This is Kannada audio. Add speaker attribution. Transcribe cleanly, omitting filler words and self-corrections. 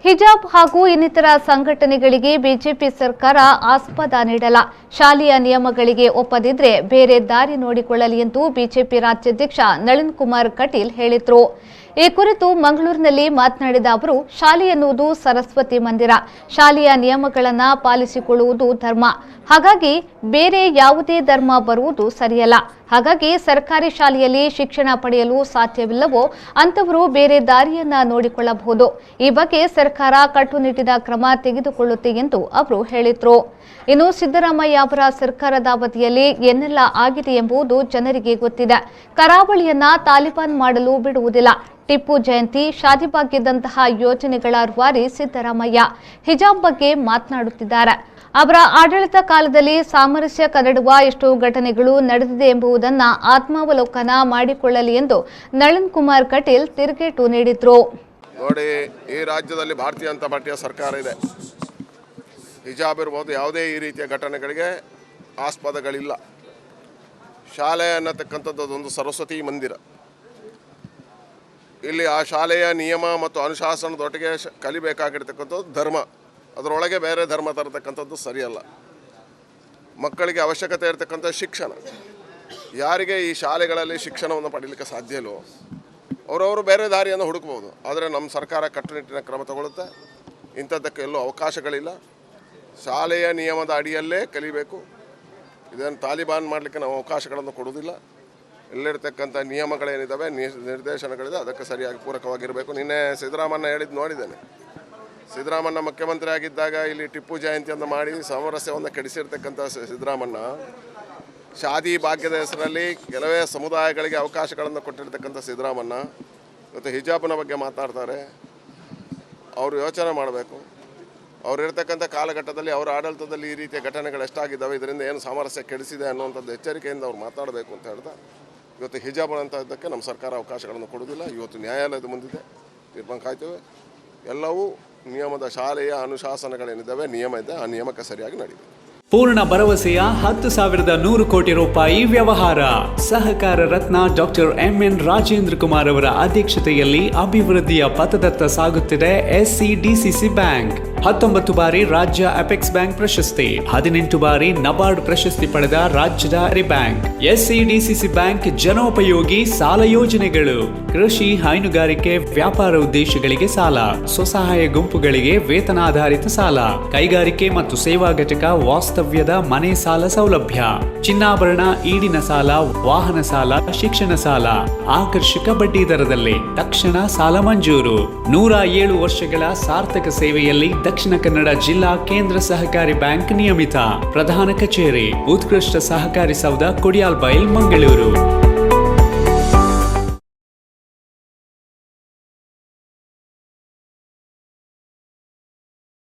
Speaker 1: ಹಿಜಾಬ್ ಹಾಗೂ ಇನ್ನಿತರ ಸಂಘಟನೆಗಳಿಗೆ ಬಿಜೆಪಿ ಸರ್ಕಾರ ಆಸ್ಪದ ನೀಡಲ್ಲ. ಶಾಲೆಯ ನಿಯಮಗಳಿಗೆ ಒಪ್ಪದಿದ್ರೆ ಬೇರೆ ದಾರಿ ನೋಡಿಕೊಳ್ಳಲಿ ಎಂದು ಬಿಜೆಪಿ ರಾಜ್ಯಾಧ್ಯಕ್ಷ ನಳಿನ್ ಕುಮಾರ್ ಕಟೀಲ್ ಹೇಳಿದರು. ಈ ಕುರಿತು ಮಂಗಳೂರಿನಲ್ಲಿ ಮಾತನಾಡಿದ ಅವರು, ಶಾಲೆ ಎನ್ನುವುದು ಸರಸ್ವತಿ ಮಂದಿರ. ಶಾಲೆಯ ನಿಯಮಗಳನ್ನು ಪಾಲಿಸಿಕೊಳ್ಳುವುದು ಧರ್ಮ. ಹಾಗಾಗಿ ಬೇರೆ ಯಾವುದೇ ಧರ್ಮ ಬರುವುದು ಸರಿಯಲ್ಲ. ಹಾಗಾಗಿ ಸರ್ಕಾರಿ ಶಾಲೆಯಲ್ಲಿ ಶಿಕ್ಷಣ ಪಡೆಯಲು ಸಾಧ್ಯವಿಲ್ಲವೋ ಅಂತವರು ಬೇರೆ ದಾರಿಯನ್ನ ನೋಡಿಕೊಳ್ಳಬಹುದು. ಈ ಬಗ್ಗೆ ಸರ್ಕಾರ ಕಟ್ಟುನಿಟ್ಟಿನ ಕ್ರಮ ತೆಗೆದುಕೊಳ್ಳುತ್ತೆ ಎಂದು ಅವರು ಹೇಳಿದರು. ಇನ್ನು ಸಿದ್ದರಾಮಯ್ಯ ಅವರ ಸರ್ಕಾರದ ಅವಧಿಯಲ್ಲಿ ಏನೆಲ್ಲ ಆಗಿದೆ ಎಂಬುದು ಜನರಿಗೆ ಗೊತ್ತಿದೆ. ಕರಾವಳಿಯನ್ನ ತಾಲಿಬಾನ್ ಮಾಡಲು ಬಿಡುವುದಿಲ್ಲ. ಟಿಪ್ಪು ಜಯಂತಿ, ಶಾದಿ ಭಾಗ್ಯದಂತಹ ಯೋಜನೆಗಳ ರೂವಾರಿ ಸಿದ್ದರಾಮಯ್ಯ ಹಿಜಾಬ್ ಬಗ್ಗೆ ಮಾತನಾಡುತ್ತಿದ್ದಾರೆ. ಅವರ ಆಡಳಿತ ಕಾಲದಲ್ಲಿ ಸಾಮರಸ್ಯ ಕದಡುವ ಎಷ್ಟು ಘಟನೆಗಳು ನಡೆದಿದೆ ಎಂಬುದನ್ನು ಆತ್ಮಾವಲೋಕನ ಮಾಡಿಕೊಳ್ಳಲಿ ಎಂದು ನಳಿನ್ ಕುಮಾರ್ ಕಟೀಲ್ ತಿರುಗೇಟು ನೀಡಿದರು.
Speaker 2: ನೋಡಿ, ಈ ರಾಜ್ಯದಲ್ಲಿ ಭಾರತೀಯ ಜನತಾ ಪಾರ್ಟಿಯ ಸರ್ಕಾರ ಇದೆ. ಹಿಜಾಬ್ ಇರ್ಬೋದು, ಯಾವುದೇ ಈ ರೀತಿಯ ಘಟನೆಗಳಿಗೆ ಆಸ್ಪದಗಳಿಲ್ಲ. ಶಾಲೆ ಅನ್ನತಕ್ಕಂಥದ್ದು ಒಂದು ಸರಸ್ವತಿ ಮಂದಿರ. ಇಲ್ಲಿ ಆ ಶಾಲೆಯ ನಿಯಮ ಮತ್ತು ಅನುಶಾಸನದೊಟ್ಟಿಗೆ ಕಲಿಬೇಕಾಗಿರ್ತಕ್ಕಂಥದ್ದು ಧರ್ಮ. ಅದರೊಳಗೆ ಬೇರೆ ಧರ್ಮ ತರತಕ್ಕಂಥದ್ದು ಸರಿಯಲ್ಲ. ಮಕ್ಕಳಿಗೆ ಅವಶ್ಯಕತೆ ಇರತಕ್ಕಂಥ ಶಿಕ್ಷಣ, ಯಾರಿಗೆ ಈ ಶಾಲೆಗಳಲ್ಲಿ ಶಿಕ್ಷಣವನ್ನು ಪಡೀಲಿಕ್ಕೆ ಸಾಧ್ಯ ಇಲ್ಲವೋ ಅವರವರು ಬೇರೆ ದಾರಿಯನ್ನು ಹುಡುಕ್ಬೋದು. ಆದರೆ ನಮ್ಮ ಸರ್ಕಾರ ಕಟ್ಟುನಿಟ್ಟಿನ ಕ್ರಮ ತಗೊಳ್ಳುತ್ತೆ. ಇಂಥದ್ದಕ್ಕೆ ಎಲ್ಲೂ ಅವಕಾಶಗಳಿಲ್ಲ. ಶಾಲೆಯ ನಿಯಮದ ಅಡಿಯಲ್ಲೇ ಕಲಿಬೇಕು. ಇದನ್ನು ತಾಲಿಬಾನ್ ಮಾಡಲಿಕ್ಕೆ ನಾವು ಅವಕಾಶಗಳನ್ನು ಕೊಡುವುದಿಲ್ಲ. ಇಲ್ಲಿರ್ತಕ್ಕಂಥ ನಿಯಮಗಳೇನಿದ್ದಾವೆ, ನಿರ್ದೇಶನಗಳಿದೆ, ಅದಕ್ಕೆ ಸರಿಯಾಗಿ ಪೂರಕವಾಗಿರಬೇಕು. ನಿನ್ನೆ ಸಿದ್ದರಾಮಯ್ಯ ಹೇಳಿದ್ದು ನೋಡಿದ್ದೇನೆ. ಸಿದ್ದರಾಮಯ್ಯ ಮುಖ್ಯಮಂತ್ರಿ ಆಗಿದ್ದಾಗ ಇಲ್ಲಿ ಟಿಪ್ಪು ಜಯಂತಿಯನ್ನು ಮಾಡಿ ಸಾಮರಸ್ಯವನ್ನು ಕೆಡಿಸಿರ್ತಕ್ಕಂಥ ಸಿದ್ದರಾಮಯ್ಯ ಶಾದಿ ಭಾಗ್ಯದ ಹೆಸರಲ್ಲಿ ಕೆಲವೇ ಸಮುದಾಯಗಳಿಗೆ ಅವಕಾಶಗಳನ್ನು ಕೊಟ್ಟಿರ್ತಕ್ಕಂಥ ಸಿದ್ದರಾಮಯ್ಯ ಇವತ್ತು ಹಿಜಾಬ್ನ ಬಗ್ಗೆ ಮಾತನಾಡ್ತಾರೆ. ಅವರು ಯೋಚನೆ ಮಾಡಬೇಕು. ಅವ್ರು ಇರ್ತಕ್ಕಂಥ ಕಾಲಘಟ್ಟದಲ್ಲಿ ಅವರ ಆಡಳಿತದಲ್ಲಿ ಈ ರೀತಿಯ ಘಟನೆಗಳು ಎಷ್ಟಾಗಿದ್ದಾವೆ, ಇದರಿಂದ ಏನು ಸಾಮರಸ್ಯ ಕೆಡಿಸಿದೆ ಅನ್ನುವಂಥದ್ದು ಎಚ್ಚರಿಕೆಯಿಂದ ಅವ್ರು ಮಾತನಾಡಬೇಕು ಅಂತ ಹೇಳ್ತಾ, ಇವತ್ತು ಹಿಜಾಬ್ ಅಂತದ್ದಕ್ಕೆ ನಮ್ಮ ಸರ್ಕಾರ ಅವಕಾಶಗಳನ್ನು ಕೊಡುವುದಿಲ್ಲ. ಇವತ್ತು ನ್ಯಾಯಾಲಯದ ಮುಂದಿದೆ, ತೀರ್ಮಾನ ಕಾಯ್ತೇವೆ. ಎಲ್ಲವೂ ನಿಯಮದ ಶಾಲೆಯ ಅನುಶಾಸನಗಳೇನಿದ್ದಾವೆ, ನಿಯಮ ಇದೆ, ಆ ನಿಯಮಕ್ಕೆ ಸರಿಯಾಗಿ ನಡೀಬೇಕು.
Speaker 3: ಪೂರ್ಣ ಭರವಸೆಯ 10,100 ಕೋಟಿ ರೂಪಾಯಿ ವ್ಯವಹಾರ. ಸಹಕಾರ ರತ್ನ ಡಾಕ್ಟರ್ ಎಂಎನ್ ರಾಜೇಂದ್ರ ಕುಮಾರ್ ಅವರ ಅಧ್ಯಕ್ಷತೆಯಲ್ಲಿ ಅಭಿವೃದ್ಧಿಯ ಪಥದತ್ತ ಸಾಗುತ್ತಿದೆ ಎಸ್ಸಿಡಿಸಿಸಿ ಬ್ಯಾಂಕ್. 19 ಬಾರಿ ರಾಜ್ಯ ಅಪೆಕ್ಸ್ ಬ್ಯಾಂಕ್ ಪ್ರಶಸ್ತಿ, 18 ಬಾರಿ ನಬಾರ್ಡ್ ಪ್ರಶಸ್ತಿ ಪಡೆದ ರಾಜ್ಯದ ಬ್ಯಾಂಕ್. ಎಸ್ಸಿಡಿಸಿಸಿ ಬ್ಯಾಂಕ್ ಜನೋಪಯೋಗಿ ಸಾಲ ಯೋಜನೆಗಳು, ಕೃಷಿ, ಹೈನುಗಾರಿಕೆ, ವ್ಯಾಪಾರ ಉದ್ದೇಶಗಳಿಗೆ ಸಾಲ, ಸ್ವಸಹಾಯ ಗುಂಪುಗಳಿಗೆ ವೇತನಾಧಾರಿತ ಸಾಲ, ಕೈಗಾರಿಕೆ ಮತ್ತು ಸೇವಾ ಘಟಕ ವಾಸ್ತವ್ಯದ ಮನೆ ಸಾಲ ಸೌಲಭ್ಯ, ಚಿನ್ನಾಭರಣ, ಈಡಿನ ಸಾಲ, ವಾಹನ ಸಾಲ, ಶಿಕ್ಷಣ ಸಾಲ, ಆಕರ್ಷಕ ಬಡ್ಡಿ ದರದಲ್ಲಿ ತಕ್ಷಣ ಸಾಲ ಮಂಜೂರು. 107 ವರ್ಷಗಳ ಸಾರ್ಥಕ ಸೇವೆಯಲ್ಲಿ ದಕ್ಷಿಣ ಕನ್ನಡ ಜಿಲ್ಲಾ ಕೇಂದ್ರ ಸಹಕಾರಿ ಬ್ಯಾಂಕ್ ನಿಯಮಿತ. ಪ್ರಧಾನ ಕಚೇರಿ, ಉತ್ಕೃಷ್ಟ ಸಹಕಾರಿ ಸೌಧ, ಕೊಡಿಯಾಲ್ ಬೈಲ್, ಮಂಗಳೂರು.